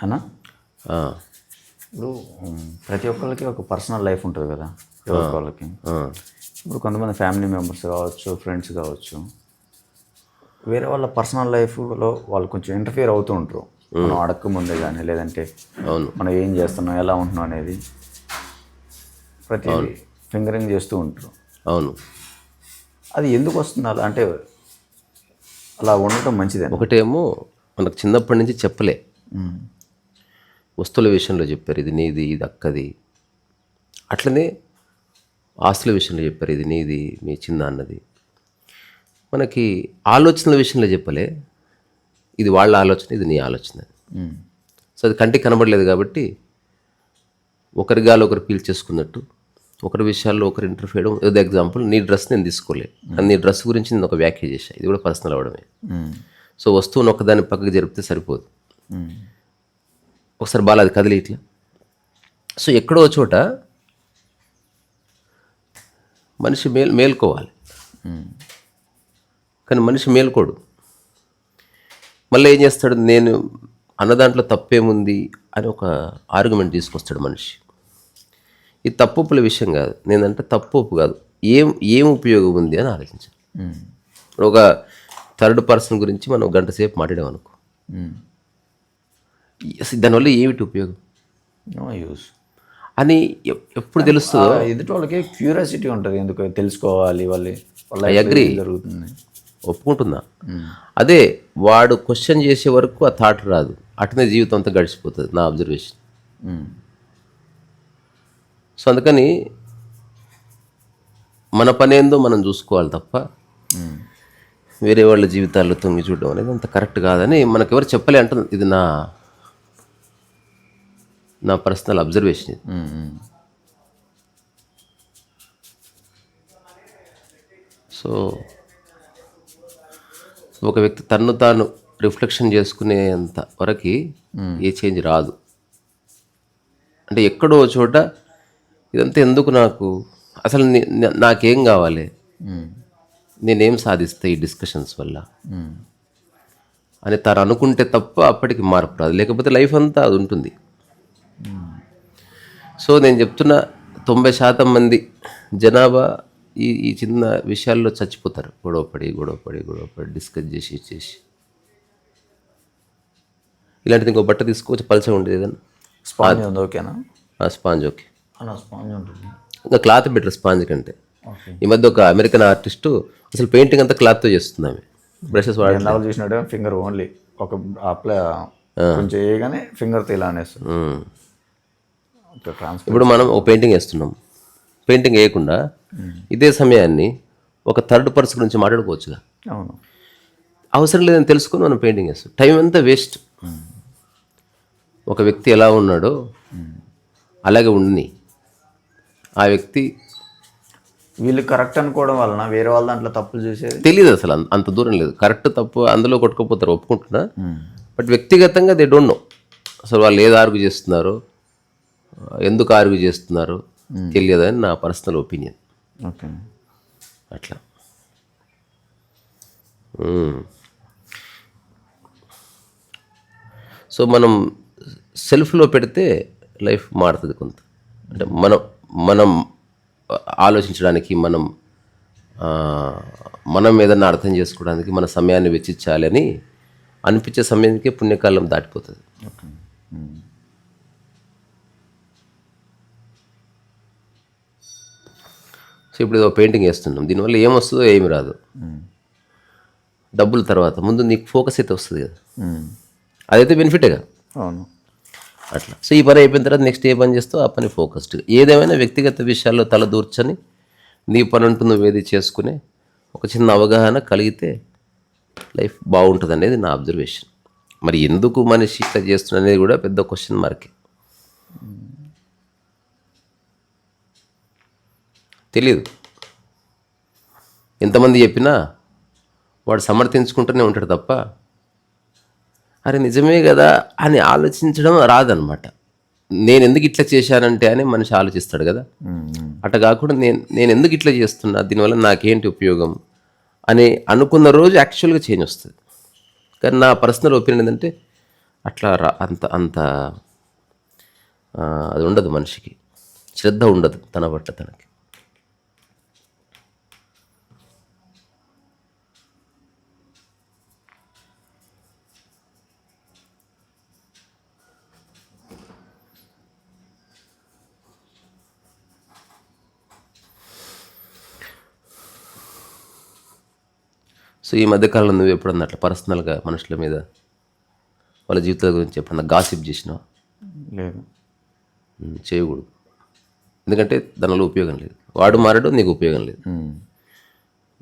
అన్నా ఆ, ఇప్పుడు ప్రతి ఒక్కరికి ఒక పర్సనల్ లైఫ్ ఉంటుంది కదా ఎవరికి వాళ్ళకి. ఆ, ఇప్పుడు కొంతమంది ఫ్యామిలీ మెంబర్స్ కావచ్చు, ఫ్రెండ్స్ కావచ్చు, వేరే వాళ్ళ పర్సనల్ లైఫ్లో వాళ్ళు కొంచెం ఇంటర్ఫియర్ అవుతూ ఉంటారు. మనం అడక్క ముందే కానీ లేదంటే అవును మనం ఏం చేస్తున్నాం, ఎలా ఉంటున్నాం అనేది ప్రతి ఫింగరింగ్ చేస్తూ ఉంటారు. అవును. అది ఎందుకు వస్తుంది అలా? అంటే అలా ఉండటం మంచిదే. ఒకటేమో మనకు చిన్నప్పటి నుంచి చెప్పలే, వస్తువుల విషయంలో చెప్పారు ఇది నీది ఇది అక్కది, అట్లనే ఆస్తుల విషయంలో చెప్పారు ఇది నీది మీ చిన్న అన్నది. మనకి ఆలోచనల విషయంలో చెప్పలే, ఇది వాళ్ళ ఆలోచన ఇది నీ ఆలోచన. సో అది కంటికి కనబడలేదు కాబట్టి ఒకరి గాలి ఒకరు పీల్చేసుకున్నట్టు ఒకరి విషయాల్లో ఒకరు ఇంటర్ఫియర్. ఏదో ఎగ్జాంపుల్, నీ డ్రెస్ నేను తీసుకోలే కానీ నీ డ్రెస్ గురించి నేను ఒక వ్యాఖ్య చేశా, ఇది కూడా పర్సనల్ అవ్వడమే. సో వస్తువును ఒకదాన్ని పక్కకి జరిపితే సరిపోదు, ఒకసారి బాగా అది కదిలి ఇట్లా. సో ఎక్కడో చోట మనిషి మేల్కోవాలి, కానీ మనిషి మేల్కోడు. మళ్ళీ ఏం చేస్తాడు, నేను అన్న దాంట్లో తప్పేముంది అని ఒక ఆర్గ్యుమెంట్ తీసుకొస్తాడు మనిషి. ఇది తప్పుల విషయం కాదు, నేనంటే తప్పు కాదు, ఏం ఉపయోగం ఉంది అని ఆలోచించాను. ఒక థర్డ్ పర్సన్ గురించి మనం గంట సేపు మాట్లాడామనుకో, దానివల్ల ఏమిటి ఉపయోగం నో యూస్ అని ఎప్పుడు తెలుస్తుందో. ఎదుటి వాళ్ళకి క్యూరియాసిటీ ఉంటుంది, ఎందుకు తెలుసుకోవాలి వాళ్ళ I agree. జరుగుతుంది. ఒప్పుకుంటున్నా. అదే వాడు క్వశ్చన్ చేసే వరకు ఆ థాట్ రాదు, అటనే జీవితం అంతా గడిచిపోతుంది నా అబ్జర్వేషన్. సో అందుకని మన పని ఏందో మనం చూసుకోవాలి తప్ప వేరే వాళ్ళ జీవితాల్లో తొంగి చూడడం అనేది అంత కరెక్ట్ కాదని మనకు ఎవరు చెప్పలే అంటుంది. ఇది నా పర్సనల్ అబ్జర్వేషన్ ఇది. సో ఒక వ్యక్తి తన్ను తాను రిఫ్లెక్షన్ చేసుకునేంత వరకు ఏ చేంజ్ రాదు. అంటే ఎక్కడో చోట ఇదంతా ఎందుకు, నాకు అసలు నాకేం కావాలి, నేనేం సాధిస్తా ఈ డిస్కషన్స్ వల్ల అని తను అనుకుంటే తప్ప అప్పటికి మార్పు రాదు, లేకపోతే లైఫ్ అంతా అది ఉంటుంది. సో నేను చెప్తున్నా 90% మంది జనాభా ఈ చిన్న విషయాల్లో చచ్చిపోతారు, గొడవపడి డిస్కస్ చేసి. ఇలాంటిది ఇంకో బట్ట తీసుకోవచ్చు, పల్చగా ఉండేది ఏదన్నా. స్పాంజ్ ఉంది, ఓకేనా? స్పాంజ్ ఓకే, అలా స్పాంజ్ ఉంటుంది. ఇంకా క్లాత్ బెటర్ స్పాంజ్ కంటే. ఈ మధ్య ఒక అమెరికన్ ఆర్టిస్టు అసలు పెయింటింగ్ అంతా క్లాత్తో చేస్తుంది ఆమె, బ్రషెస్ వాడి. ఎలా చూసినట్టు ఫింగర్ ఓన్లీ ఒక కొంచెం వేయగానే ఫింగర్తో ఇలా అనేస్తుంది. ఇప్పుడు మనం ఒక పెయింటింగ్ వేస్తున్నాం, పెయింటింగ్ వేయకుండా ఇదే సమయాన్ని ఒక థర్డ్ పర్సన్ గురించి మాట్లాడుకోవచ్చుగా. అవును, అవసరం లేదని తెలుసుకొని మనం పెయింటింగ్ వేస్తాం, టైం అంతా వేస్ట్. ఒక వ్యక్తి ఎలా ఉన్నాడో అలాగే ఉండని, ఆ వ్యక్తి వీళ్ళు కరెక్ట్ అనుకోవడం వలన వేరే వాళ్ళ దాంట్లో తప్పులు చూసేది తెలియదు, అసలు అంత దూరం లేదు. కరెక్ట్ తప్పు అందులో కొట్టుకోపోతారు, ఒప్పుకుంటున్నా. బట్ వ్యక్తిగతంగా దే డోంట్ నో అసలు వాళ్ళు ఏది ఆర్గ్యూ చేస్తున్నారో, ఎందుకు ఆర్గ్యూ చేస్తున్నారో తెలియదని నా పర్సనల్ ఒపీనియన్. ఓకే, అట్లా. సో మనం సెల్ఫ్లో పెడితే లైఫ్ మారుతుంది కొంత. అంటే మనం ఆలోచించడానికి, మనం ఏదన్నా అర్థం చేసుకోవడానికి మన సమయాన్ని వెచ్చించాలి అని అనిపించే సమయానికే పుణ్యకాలం దాటిపోతుంది. సో ఇప్పుడు ఏదో పెయింటింగ్ వేస్తున్నాం, దీనివల్ల ఏమొస్తుందో ఏమి రాదు, డబ్బుల తర్వాత ముందు నీకు ఫోకస్ అయితే వస్తుంది కదా, అదైతే బెనిఫిటేగా. అవును, అట్లా. సో ఈ పని అయిపోయిన తర్వాత నెక్స్ట్ ఏ పని చేస్తావు ఆ పని ఫోకస్డ్. ఏదేమైనా వ్యక్తిగత విషయాల్లో తల దూర్చని నీ పని అంటూ నువ్వేది చేసుకునే ఒక చిన్న అవగాహన కలిగితే లైఫ్ బాగుంటుంది అనేది నా అబ్జర్వేషన్. మరి ఎందుకు మనిషి ఇట్లా చేస్తున్నా అనేది కూడా పెద్ద క్వశ్చన్ మార్కే, తెలీదు. ఎంతమంది చెప్పినా వాడు సమర్థించుకుంటూనే ఉంటాడు తప్ప అరే నిజమే కదా అని ఆలోచించడం రాదనమాట. నేను ఎందుకు ఇట్లా చేశానంటే అని మనిషి ఆలోచిస్తాడు కదా, అట్లా కాకుండా నేను ఎందుకు ఇట్లా చేస్తున్నా, దీనివల్ల నాకేంటి ఉపయోగం అని అనుకున్న రోజు యాక్చువల్గా చేంజ్ వస్తుంది. కానీ నా పర్సనల్ ఒపీనియన్ ఏంటంటే అట్లా అంత అంత అది ఉండదు మనిషికి, శ్రద్ధ ఉండదు తన పట్ల తనకి. సో ఈ మధ్యకాలంలో నువ్వు ఎప్పుడన్నా అట్లా పర్సనల్గా మనుషుల మీద వాళ్ళ జీవితాల గురించి ఎప్పుడన్నా గాసిప్ చేసినావా? లేదు. చేయకూడదు, ఎందుకంటే దానివల్ల ఉపయోగం లేదు. వాడు మారాడు, నీకు ఉపయోగం లేదు.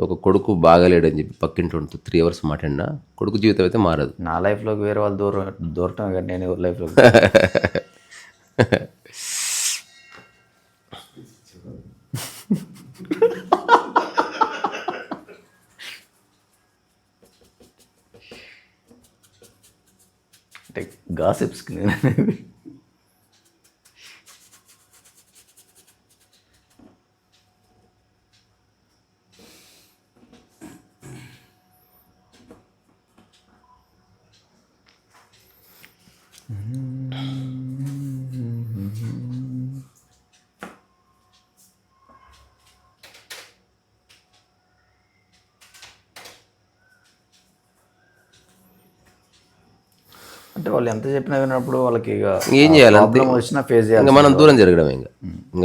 ఒక కొడుకు బాగాలేడని చెప్పి పక్కింటి 3 hours మాట్లాడినా కొడుకు జీవితం అయితే మారదు. నా లైఫ్లోకి వేరే వాళ్ళు దూరటం కానీ నేను ఎవరి లైఫ్లోకి అంటే గాసిప్స్కి నేను అనేది అంటే వాళ్ళు ఎంత చెప్పినా విన్నప్పుడు వాళ్ళకి ఇక ఏం చేయాలి అంతే. ప్రాబ్లం వచ్చినా ఫేస్ చేయాలి. ఇంకా మనం దూరం జరగడం, ఇంకా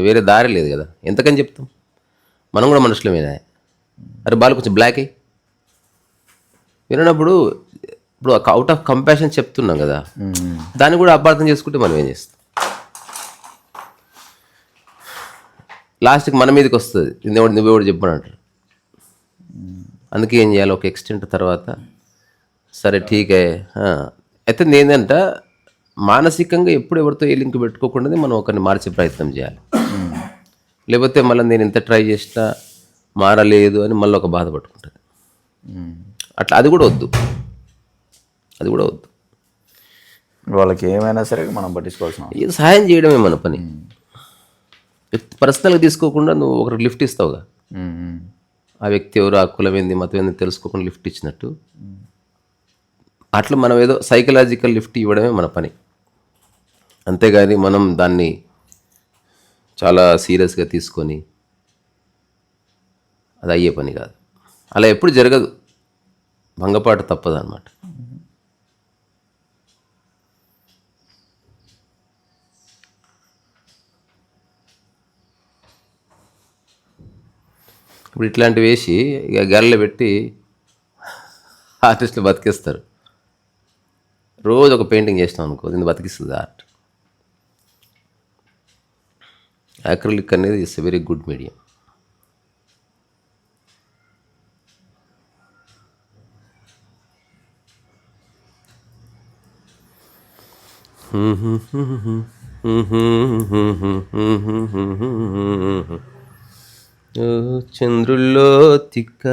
వేరే దారి లేదు కదా. ఎంతకని చెప్తాం, మనం కూడా మనుషులమేనా? అరే బాలు కొంచెం బ్లాక్ అయ్యి వినప్పుడు ఇప్పుడు అవుట్ ఆఫ్ కంపాషన్ చెప్తున్నాం కదా, దాన్ని కూడా అపార్థం చేసుకుంటే మనం ఏం చేస్తాం? లాస్ట్కి మన మీదకి వస్తుంది, నువ్వెవడు చెప్పనంటారు. అందుకే ఏం చేయాలి, ఒక ఎక్స్టెంట్ తర్వాత సరే ఠీకే. అయితే నేనంట మానసికంగా ఎప్పుడు ఎవరితో ఏ లింక్ పెట్టుకోకుండా మనం ఒకరిని మార్చే ప్రయత్నం చేయాలి. లేకపోతే మళ్ళీ నేను ఎంత ట్రై చేసినా మారలేదు అని మళ్ళీ ఒక బాధ పట్టుకుంటుంది. అట్లా అది కూడా వద్దు. వాళ్ళకి ఏమైనా సరే మనం పట్టించుకోవాల్సిన ఇది సహాయం చేయడమే మన పని. పర్సనల్గా తీసుకోకుండా నువ్వు ఒకరికి లిఫ్ట్ ఇస్తావుగా, ఆ వ్యక్తి ఎవరు, ఆ కులం ఏంది, మతం ఏంది తెలుసుకోకుండా లిఫ్ట్ ఇచ్చినట్టు, అట్లా మనం ఏదో సైకలాజికల్ లిఫ్ట్ ఇవ్వడమే మన పని. అంతేగాని మనం దాన్ని చాలా సీరియస్గా తీసుకొని అది అయ్యే పని కాదు. అలా ఎప్పుడు జరగదు, భంగపాటు తప్పదు అన్నమాట. ఇప్పుడు ఇట్లాంటివి వేసి ఇక గెరలు పెట్టి ఆర్టిస్టులు బతికిస్తారు. రోజు ఒక పెయింటింగ్ చేసినాం అనుకో, దీన్ని బతికిస్తుంది ఆర్ట్. యాక్రిలిక్ అనేది it's a very good medium. చంద్రుల్లో తిక్క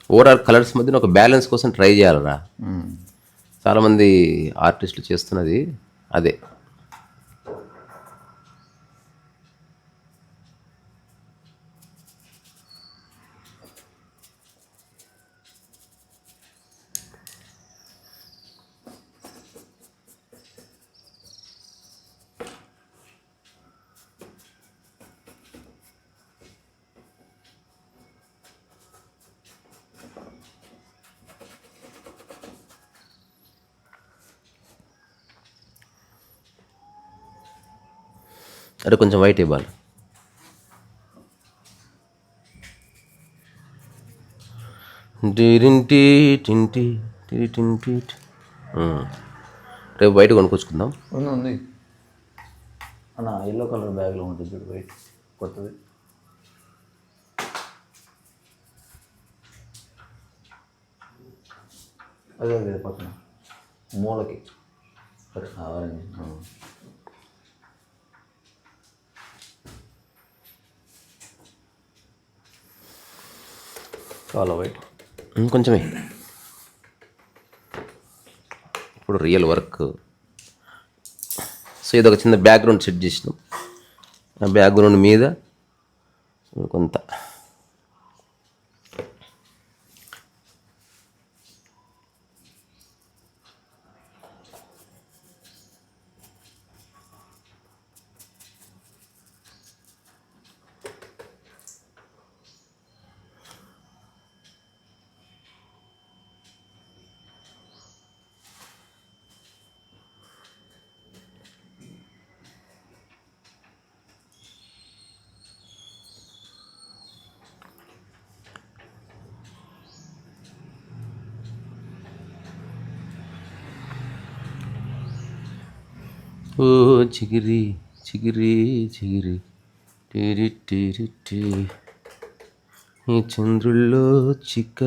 ఓవరాల్ కలర్స్ మధ్యన ఒక బ్యాలెన్స్ కోసం ట్రై చేయాలరా. చాలామంది ఆర్టిస్టులు చేస్తున్నది అదే. అరే కొంచెం వైట్ ఇవ్వాలి. రేపు బయట కొనుక్కొచ్చుకుందాం. ఉంది అన్న, ఎల్లో కలర్ బ్యాగ్లో ఉంటుంది చూడు, వైట్ కొత్తది. అదే అదే పక్కన మూలకి ఆరెంజ్. చాలా వైట్. ఇంకొంచెమే. ఇప్పుడు రియల్ వర్క్. సో ఇదొక చిన్న బ్యాక్గ్రౌండ్ సెట్ చేసినాం. ఆ బ్యాక్గ్రౌండ్ మీద కొంత ఓ చిగిరి చిగిరి చిగిరి టిరి టిరి టి ఈ చంద్రుల్లో చిక్క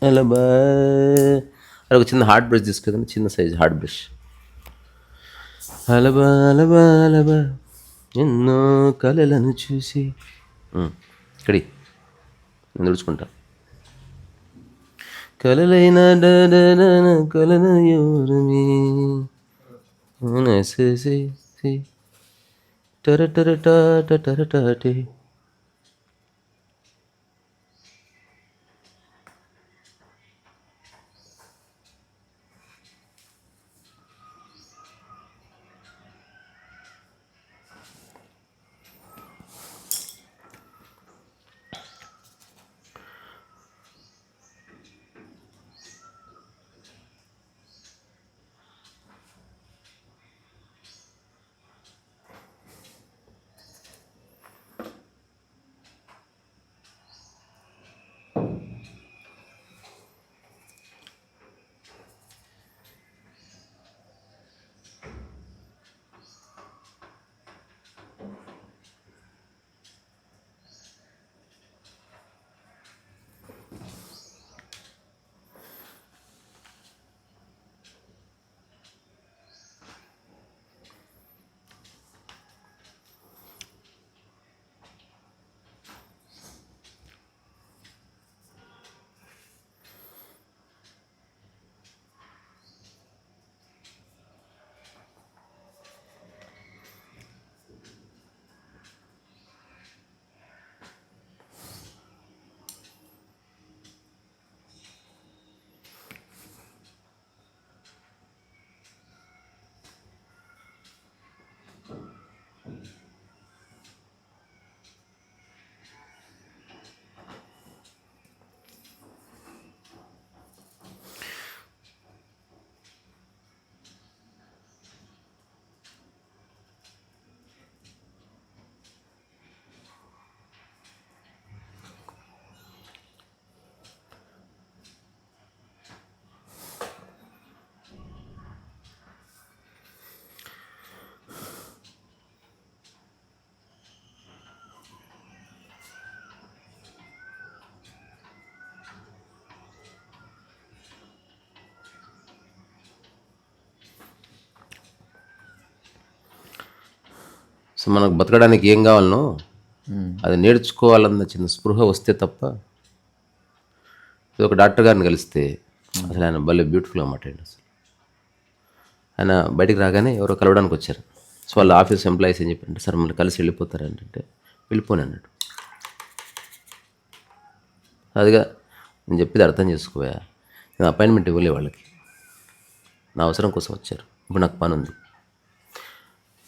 అలా బా. అది ఒక చిన్న హార్డ్ బ్రష్ తీసుకుందాం, చిన్న సైజ్ హార్డ్ బ్రష్. అలబా అలబా అలబా ఎన్నో కళలను చూసి ఇక్కడి నేను తుడుచుకుంటా. కలలైన కలన ఎవరమి టర్ టర్ టాట టర్ టాటే. సో మనకు బతకడానికి ఏం కావాలనో అది నేర్చుకోవాలన్న చిన్న స్పృహ వస్తే తప్ప. ఒక డాక్టర్ గారిని కలిస్తే అసలు ఆయన భలే బ్యూటిఫుల్గా మాట్లాడాడు. అసలు ఆయన బయటికి రాగానే ఎవరో కలవడానికి వచ్చారు. సో వాళ్ళ ఆఫీస్ ఎంప్లాయీస్ ఏం చెప్పారంటే, సార్ మళ్ళీ కలిసి వెళ్ళిపోతారు అంటే, వెళ్ళిపోని అన్నాడు. అదిగా నేను చెప్పేది అర్థం చేసుకోవా, నేను అపాయింట్మెంట్ ఇవ్వలే వాళ్ళకి, నా అవసరం కోసం వచ్చారు. ఇప్పుడు నాకు పని ఉంది,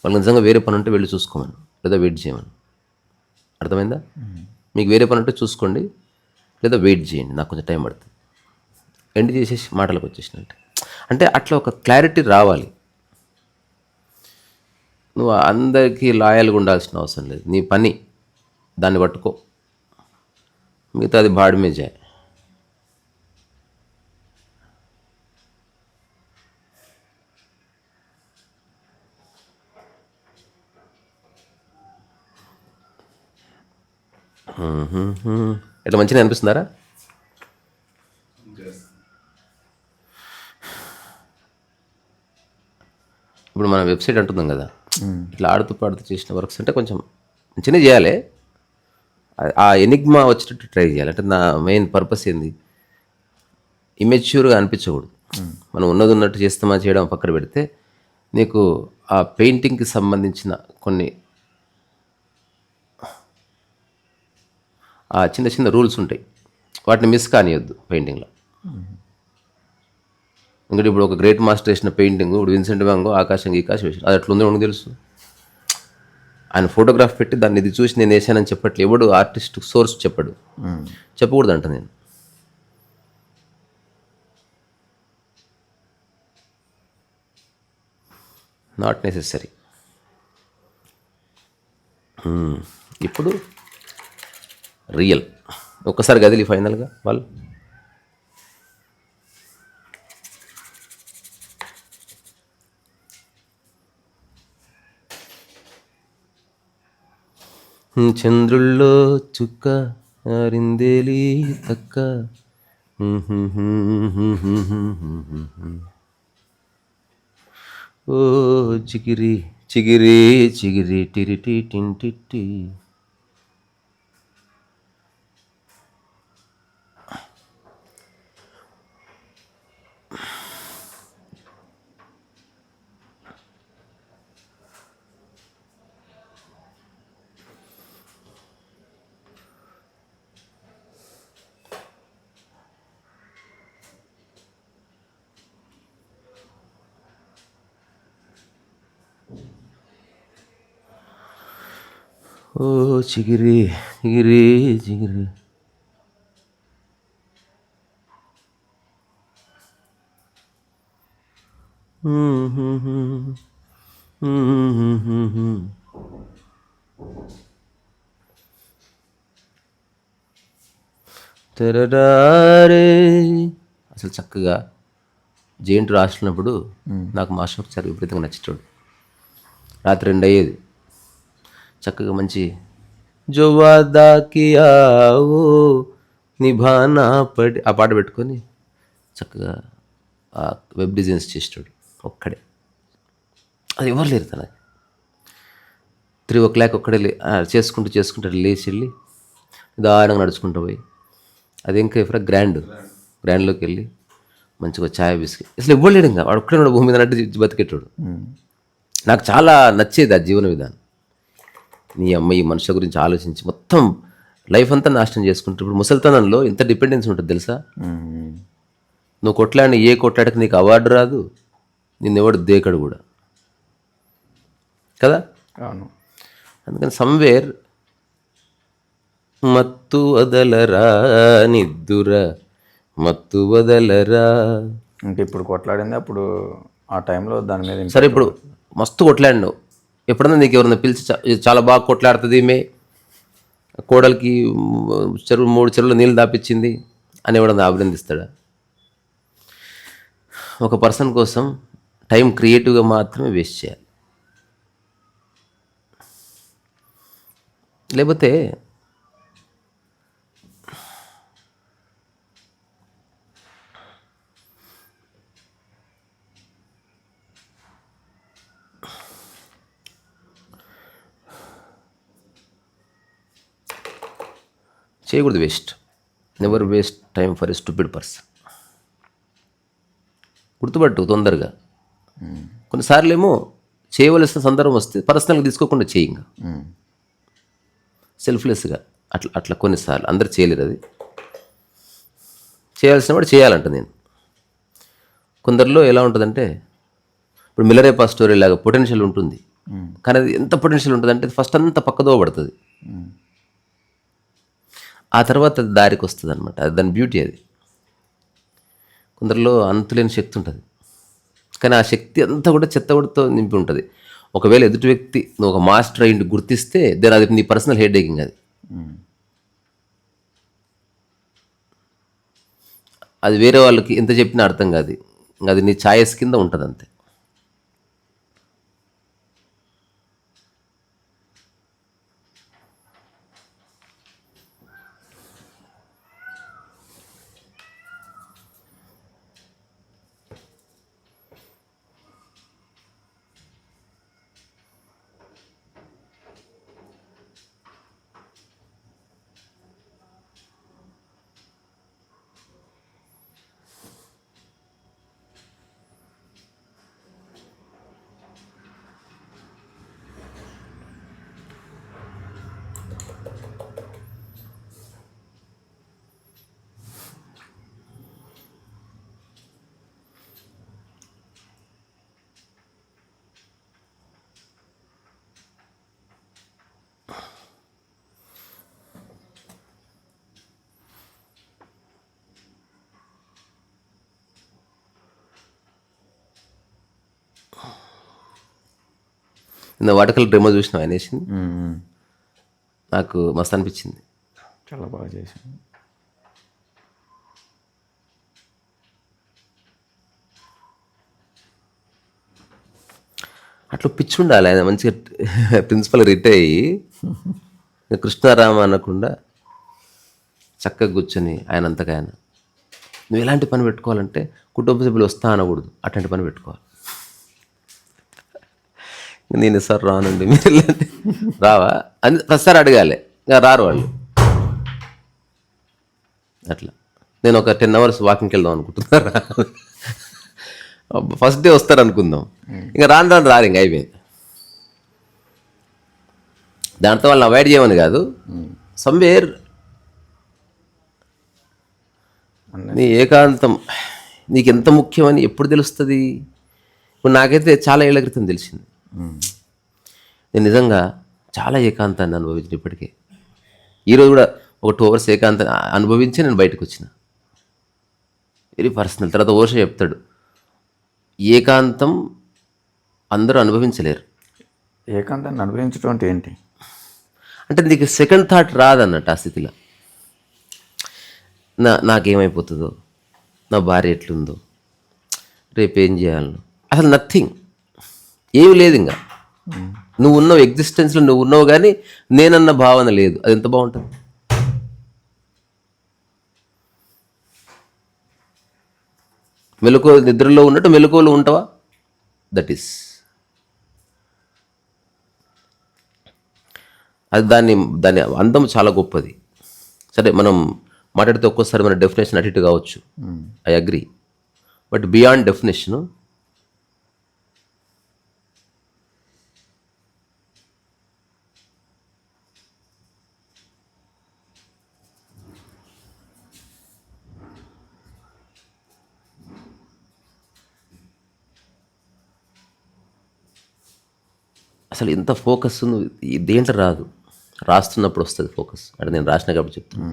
వాళ్ళకి నిజంగా వేరే పని ఉంటే వెళ్ళి చూసుకోమను, లేదా వెయిట్ చేయమను. అర్థమైందా? మీకు వేరే పని ఉంటే చూసుకోండి, లేదా వెయిట్ చేయండి, నాకు కొంచెం టైం పడుతుంది. ఎండ్ చేసేసి మాటలకు వచ్చేసినట్టు. అంటే అట్లా ఒక క్లారిటీ రావాలి. నువ్వు అందరికీ లాయల్గా ఉండాల్సిన అవసరం లేదు. నీ పని దాన్ని పట్టుకో, మిగతా అది బాడమే చేయ. ఇట్లా మంచిగా అనిపిస్తుందారా? ఇప్పుడు మన వెబ్సైట్ అంటున్నాం కదా, ఇట్లా ఆడుతూ పాడుతూ చేసిన వర్క్స్ అంటే కొంచెం మంచిగానే చేయాలి. ఆ ఎనిగ్మా వచ్చేటట్టు ట్రై చేయాలి. అంటే నా మెయిన్ పర్పస్ ఏంది, ఇమెచ్యూర్గా అనిపించకూడదు. మనం ఉన్నది ఉన్నట్టు చేస్తామా చేయడం పక్కన పెడితే, నీకు ఆ పెయింటింగ్కి సంబంధించిన కొన్ని ఆ చిన్న చిన్న రూల్స్ ఉంటాయి, వాటిని మిస్ కానియొద్దు పెయింటింగ్లో. ఎందుకంటే ఇప్పుడు ఒక గ్రేట్ మాస్టర్ వేసిన పెయింటింగ్, ఇప్పుడు విన్సెంట్ వ్యాంగో ఆకాశం గీకాశం వేసిన, అది అట్లా ఉందో మనకు తెలుసు. ఆయన ఫోటోగ్రాఫ్ పెట్టి దాన్ని ఇది చూసి నేను వేసానని చెప్పట్లేదు. ఎవడు ఆర్టిస్ట్ సోర్స్ చెప్పడు, చెప్పకూడదు అంట నేను. Not necessary. ఇప్పుడు రియల్ ఒక్కసారి గదిలి ఫైనల్గా వాళ్ళు చంద్రుల్లో చుక్క ఆరిందేలి తక్క. ఓ చిగిరి చిగిరి చిగిరి టిరిటి టింటిట్టి. ఓ చిగిరి చిగిరి చిగిరి. తెరడారే. అసలు చక్కగా జేంట్ రాస్తున్నప్పుడు నాకు మాస్టర్ చాలా విపరీతంగా నచ్చేటోడు. రాత్రి 2 అయ్యేది, చక్కగా మంచి జోవాదాకియా ఓ నిభానా పడి ఆ పాట పెట్టుకొని చక్కగా ఆ వెబ్ డిజైన్స్ చేసేటోడు ఒక్కడే. అది ఎవరు లేరు తనకి. 3 o'clock ఒక్కడే చేసుకుంటూ లేచి వెళ్ళి దారంగా నడుచుకుంటూ పోయి, అది ఇంకా ఎఫ్రా గ్రాండ్లోకి వెళ్ళి మంచిగా ఛాయ్ బిస్కెట్. అసలు ఇవ్వలేడు లేడు, ఇంకా వాడు ఒక్కడే భూమి మీద నట్టు బతికేటోడు. నాకు చాలా నచ్చేది ఆ జీవన విధానం. నీ అమ్మ ఈ మనుషుల గురించి ఆలోచించి మొత్తం లైఫ్ అంతా నాశనం చేసుకుంటారు. ఇప్పుడు ముసలితనంలో ఎంత డిపెండెన్స్ ఉంటుంది తెలుసా? నువ్వు కొట్లాడికి నీకు అవార్డు రాదు, నిన్నెవడు దేకడు కూడా కదా. అందుకని సమ్వేర్ మత్తు వదలరా నిద్దుర మత్తు వదలరా. అంటే ఇప్పుడు కొట్లాడింది అప్పుడు ఆ టైంలో దాని మీద. సరే ఇప్పుడు మస్తు కొట్లాడినావు, ఎప్పుడన్నా నీకు ఎవరన్నా పిలిచి చాలా బాగా కొట్లాడుతుంది ఈమె, కోడలికి 3 చెరువులు నీళ్ళు దాపించింది అని ఎవడన్నా అభినందిస్తాడా? ఒక పర్సన్ కోసం టైం క్రియేటివ్గా మాత్రమే వేస్ట్ చేయాలి. లేకపోతే చేయకూడదు. Waste. Never waste time for a stupid person. గుర్తుపట్టు తొందరగా. కొన్నిసార్లు ఏమో చేయవలసిన సందర్భం వస్తే పర్సనల్గా తీసుకోకుండా చేయి, ఇంకా సెల్ఫ్లెస్గా అట్లా కొన్నిసార్లు. అందరు చేయలేరు, అది చేయాల్సిన వాడు చేయాలంట. నేను కొందరిలో ఎలా ఉంటుందంటే ఇప్పుడు మిల్లరేపా స్టోరీ లాగా పొటెన్షియల్ ఉంటుంది, కానీ అది ఎంత పొటెన్షియల్ ఉంటుంది అంటే ఫస్ట్ అంతా పక్కదో పడుతుంది, ఆ తర్వాత అది దారికి వస్తుంది అనమాట. అది దాని బ్యూటీ. అది కొందరిలో అంతులేని శక్తి ఉంటుంది, కానీ ఆ శక్తి అంతా కూడా చెత్తగొడతో నింపి ఉంటుంది. ఒకవేళ ఎదుటి వ్యక్తి నువ్వు ఒక మాస్టర్ అయ్యి గుర్తిస్తే దెన్ అది నీ పర్సనల్ హెడ్ ఏకింగ్. అది వేరే వాళ్ళకి ఎంత చెప్పినా అర్థం కాదు, అది నీ ఛాయస్ కింద ఉంటుంది అంతే. నిన్న వాటకల్ డ్రెమో చూసిన ఆయన వేసింది, నాకు మస్తు అనిపించింది. చాలా బాగా చేశాను. అట్లా పిచ్చి ఉండాలి. ఆయన మంచిగా ప్రిన్సిపల్ రిటైర్ అయ్యి కృష్ణారామ అనకుండా చక్కగా కూర్చొని ఆయన అంతగా ఆయన నువ్వు ఎలాంటి పని పెట్టుకోవాలంటే కుటుంబ సభ్యులు వస్తా అనకూడదు, అట్లాంటి పని పెట్టుకోవాలి. నేను సార్ రానండి మీరు రావా అని ప్రతిసారి అడగాలి, రారు వాళ్ళు. అట్లా నేను ఒక 10 hours వాకింగ్కి వెళ్దాం అనుకుంటున్నారా, ఫస్ట్ డే వస్తారు అనుకుందాం, ఇంకా రారు, ఇంకా అయిపోయింది. దాంతో వాళ్ళని అవాయిడ్ చేయమని కాదు, సమ్వేర్ నీ ఏకాంతం నీకు ఎంత ముఖ్యమని ఎప్పుడు తెలుస్తుంది. ఇప్పుడు నాకైతే చాలా ఏళ్ల క్రితం తెలిసింది. నేను నిజంగా చాలా ఏకాంతాన్ని అనుభవించిన ఇప్పటికే. ఈరోజు కూడా ఒక 2 hours ఏకాంతం అనుభవించి నేను బయటకు వచ్చిన. Very personal. తర్వాత ఓషో చెప్తాడు, ఏకాంతం అందరూ అనుభవించలేరు. ఏకాంతాన్ని అనుభవించడం అంటే ఏంటి అంటే నీకు సెకండ్ థాట్ రాదన్నట్టు ఆ స్థితిలో. నాకేమైపోతుందో, నా భార్య ఎట్లుందో, రేపు ఏం చేయాలను, అసలు నథింగ్, ఏమి లేదు. ఇంకా నువ్వు ఉన్నావు, ఎగ్జిస్టెన్స్లో నువ్వు ఉన్నావు, కానీ నేనన్న భావన లేదు. అది ఎంత బాగుంటుంది. మెలకువ నిద్రలో ఉన్నట్టు మెలకువలో ఉంటావా, దట్ ఈస్ అది. దాని అందం చాలా గొప్పది. సరే మనం మాట్లాడితే ఒక్కోసారి మన డెఫినేషన్ అటు ఇటు కావచ్చు, I agree, but beyond definition అసలు ఎంత ఫోకస్ దేంట్లో రాదు, రాస్తున్నప్పుడు వస్తుంది ఫోకస్. అంటే నేను రాసిన కాబట్టి చెప్తాను.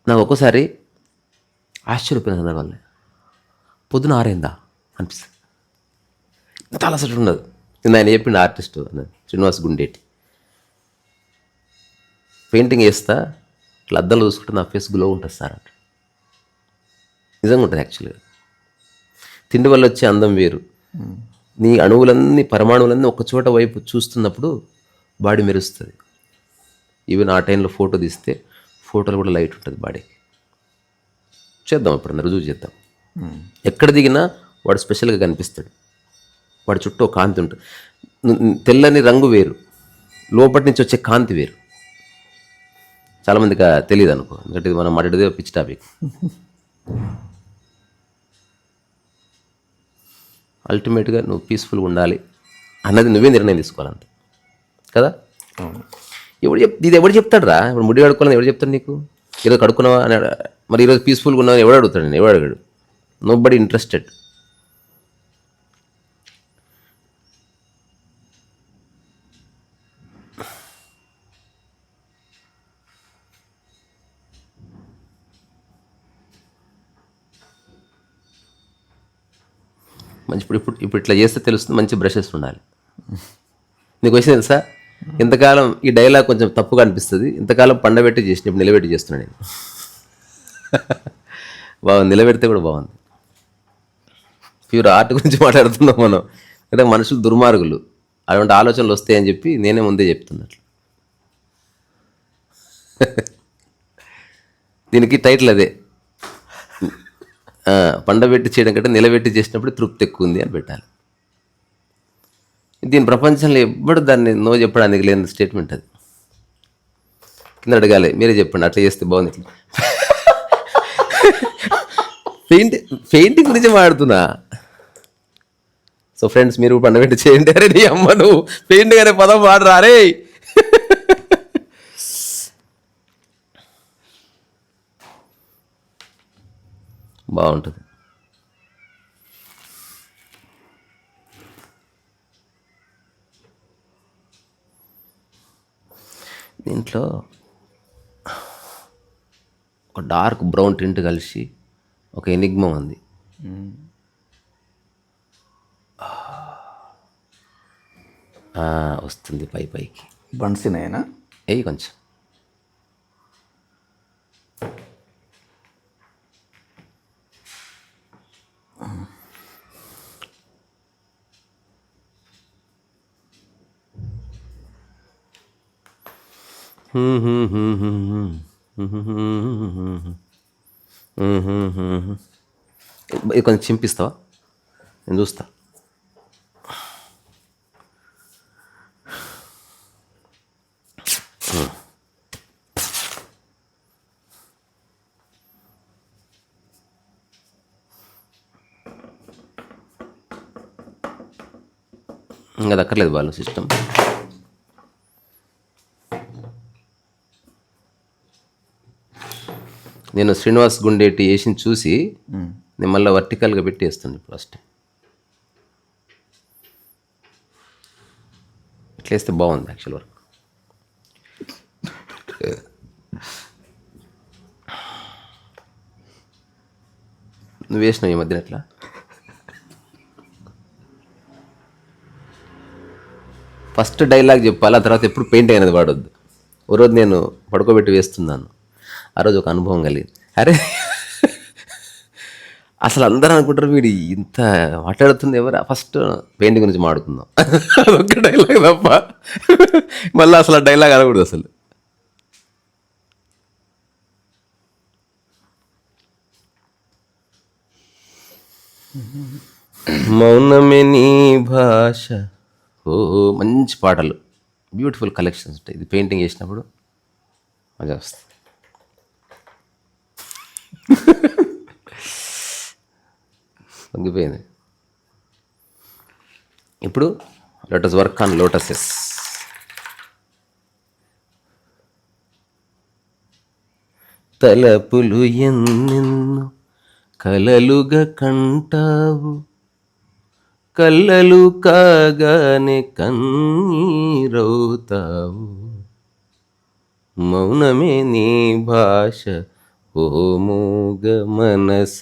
నాకు ఒక్కోసారి ఆశ్చర్యపోయిన సందర్భాలే, పొద్దున 6 అయిందా అనిపిస్తుంది, ఇంత అలసట ఉండదు. నేను ఆయన చెప్పిండు ఆర్టిస్టు శ్రీనివాస్ గుండేటి, పెయింటింగ్ వేస్తా ఇట్లా అద్దంలో చూసుకుంటే నా ఫేస్ గ్లో ఉంటుంది సార్ అంటే. నిజంగా ఉంటుంది యాక్చువల్గా. తిండి వల్ల వచ్చే అందం వేరు. నీ అణువులన్నీ పరమాణువులన్నీ ఒక చోట వైపు చూస్తున్నప్పుడు బాడీ మెరుస్తుంది. ఈవెన్ ఆ టైంలో ఫోటో తీస్తే ఫోటోలో కూడా లైట్ ఉంటుంది బాడీకి. చేద్దాం, ఎప్పుడన్నా రుజువు చేద్దాం. ఎక్కడ దిగినా వాడు స్పెషల్గా కనిపిస్తాడు. వాడి చుట్టూ ఒక కాంతి ఉంటుంది. తెల్లని రంగు వేరు, లోపటి నుంచి వచ్చే కాంతి వేరు. చాలామందికి తెలియదు అనుకో, ఎందుకంటే ఇది మనం మాట్లాడేది పిచ్ టాపిక్. అల్టిమేట్గా నువ్వు పీస్ఫుల్గా ఉండాలి అన్నది నువ్వే నిర్ణయం తీసుకోవాలంతే కదా. ఇది ఎవడు చెప్తాడు రా? ఇప్పుడు ముడి కడుక్కోవాలని ఎవడు చెప్తాడు నీకు? ఈరోజు కడుక్కున్నావా అని, మరి ఈరోజు పీస్ఫుల్గా ఉన్నావని ఎవడు అడుగుతాడు? నేను ఎవడు అడిగాడు? Nobody interested. మంచి ఇప్పుడు ఇట్లా చేస్తే తెలుస్తుంది, మంచి బ్రషెస్ ఉండాలి. నీకు వచ్చింది తెలుసా, ఇంతకాలం ఈ డైలాగ్ కొంచెం తప్పుగా అనిపిస్తుంది, ఇంతకాలం పండబెట్టి చేసిన ఇప్పుడు నిలబెట్టి చేస్తున్నాను నేను. బాగుంది, నిలబెడితే కూడా బాగుంది. ప్యూర్ ఆర్ట్ గురించి మాట్లాడుతున్నాం మనం. అంటే మనుషులు దుర్మార్గులు, అటువంటి ఆలోచనలు వస్తాయని చెప్పి నేనే ముందే చెప్తున్నట్లు. దీనికి టైటిల్ అదే, పండబెట్టి చేయడం కంటే నిలబెట్టి చేసినప్పుడు తృప్తి ఎక్కువ ఉంది అని పెట్టాలి. దీని ప్రపంచంలో ఎప్పుడు దాన్ని నో చెప్పడానికి లేని స్టేట్మెంట్ అది. కింద అడగాలి, మీరే చెప్పండి అట్లా చేస్తే బాగుంది. ఇట్లా పెయింటింగ్ గురించి మాడుతున్నా. సో ఫ్రెండ్స్, మీరు పండబెట్టి చేయండి. అరే నీ అమ్మ, నువ్వు పెయింటింగ్ అనే పదం వాడరా రే. బాగుంటుంది. దీంట్లో ఒక డార్క్ బ్రౌన్ టింట్ కలిసి ఒక ఎనిగ్మా ఉంది. వస్తుంది పైకి. బన్సీనేనా? ఏయి కొంచెం. ఇది కొంచెం చింపిస్తావా, నేను చూస్తా. ఇంకా దక్కర్లేదు బాలు సిస్టమ్. నేను శ్రీనివాస్ గుండేటి వేసి చూసి నేను మళ్ళీ వర్టికల్గా పెట్టి వేస్తాను. ఇప్పుడు ఫస్ట్ ఇట్లా వేస్తే బాగుంది యాక్చువల్ వర్క్. నువ్వు వేసినావు ఈ మధ్యన ఎట్లా? ఫస్ట్ డైలాగ్ చెప్పాలి, ఆ తర్వాత ఎప్పుడు పెయింట్ అయినది వాడొద్దు. ఓ రోజు నేను పడుకోబెట్టి వేస్తున్నాను, ఆ రోజు ఒక అనుభవం కలిగింది. అరే అసలు అందరూ అనుకుంటారు వీడు ఇంత మాట్లాడుతుంది ఎవరు, ఫస్ట్ పెయింటింగ్ గురించి మాట్లాడుకుందాం అదొక్క డైలాగ్ తప్ప మళ్ళీ అసలు ఆ డైలాగ్ అనకూడదు అసలు. మౌనమే నీ భాష. ఓహో, మంచి పాటలు, బ్యూటిఫుల్ కలెక్షన్స్ ఉంటాయి. ఇది పెయింటింగ్ చేసినప్పుడు మజా వస్తుంది. తగ్గిపోయింది. ఇప్పుడు let us work on lotuses. తలపులు ఎన్నెన్నో కలలుగా కంటావు, కళ్ళలు కాగానే కన్నీరవుతావు. మౌనమే నీ భాష, ఓ మూగ మనస,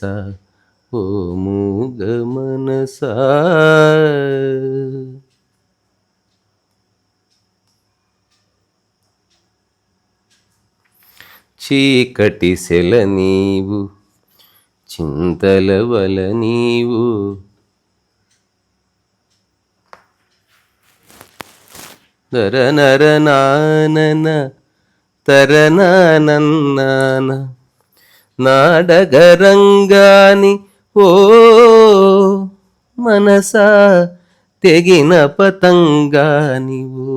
ఓ మూగ మనసా. చీకటి సెల నీవు, చింతల వల నీవు, నర నర నానన తరనానన్నాన, నాడగరంగాని ఓ మనసా, తెగిన పతంగానివో.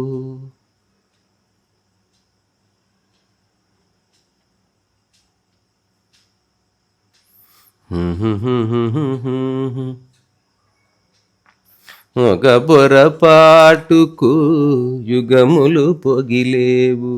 ఒక పొరపాటుకు యుగములు పొగిలేవు,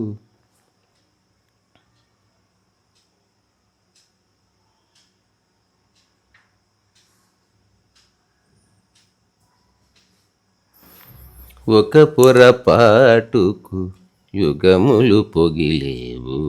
ఒక పొరపాటుకు యుగములు పొగిలేవు.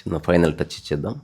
చిన్న ఫైనల్ టచ్ ఇచ్చేద్దాం.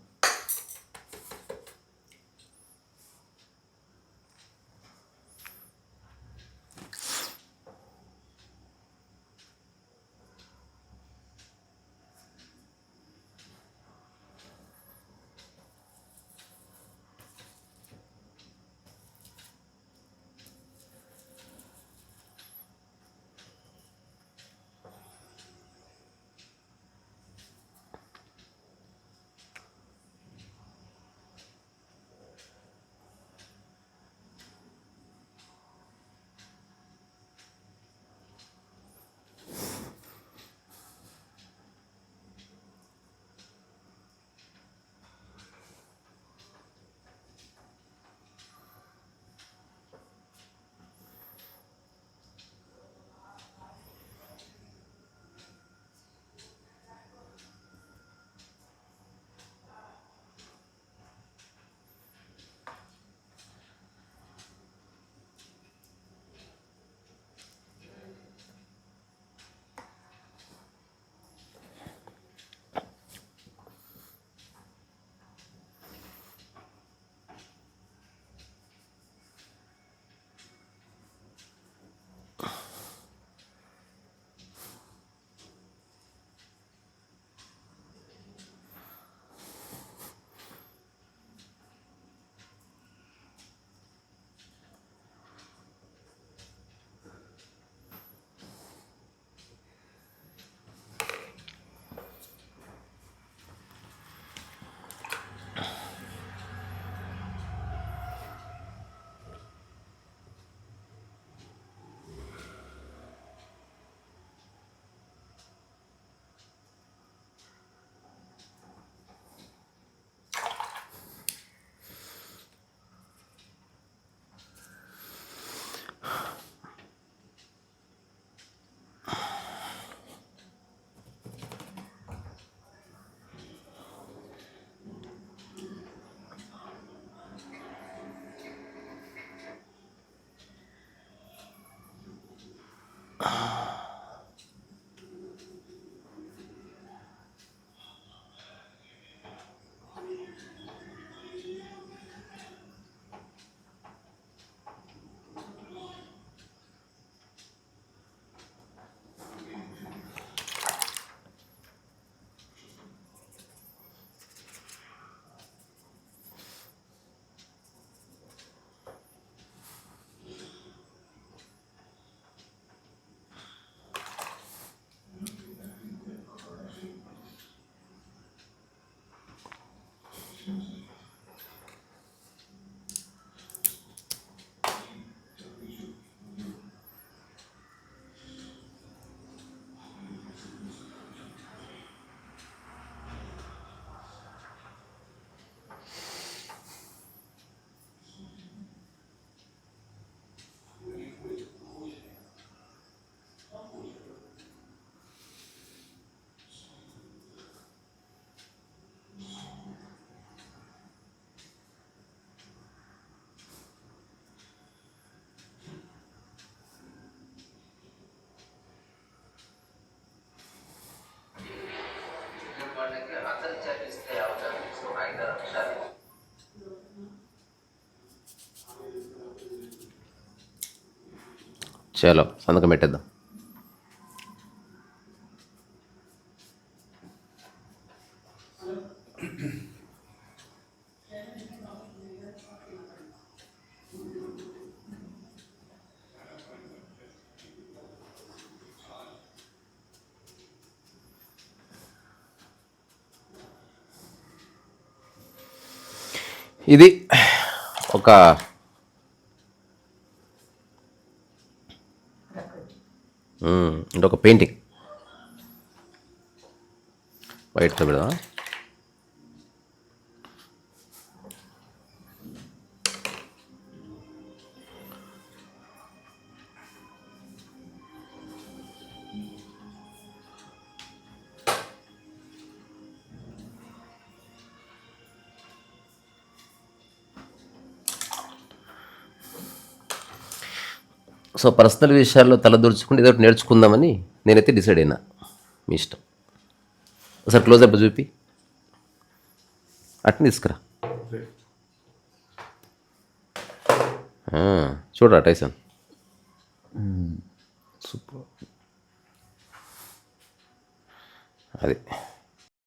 చలో సంతకం పెట్టేద్దాం. ఇది ఒక అంటే ఒక పెయింటింగ్ వైట్తో పెడదాం. సో పర్సనల్ విషయాల్లో తలదూర్చుకుంటే ఏదో ఒకటి నేర్చుకుందామని నేనైతే డిసైడ్ అయినా. మీ ఇష్టం. ఒకసారి క్లోజప్ చూపి. అట్ని తీసుకురా. చూడరా టైసన్. సూపర్. అది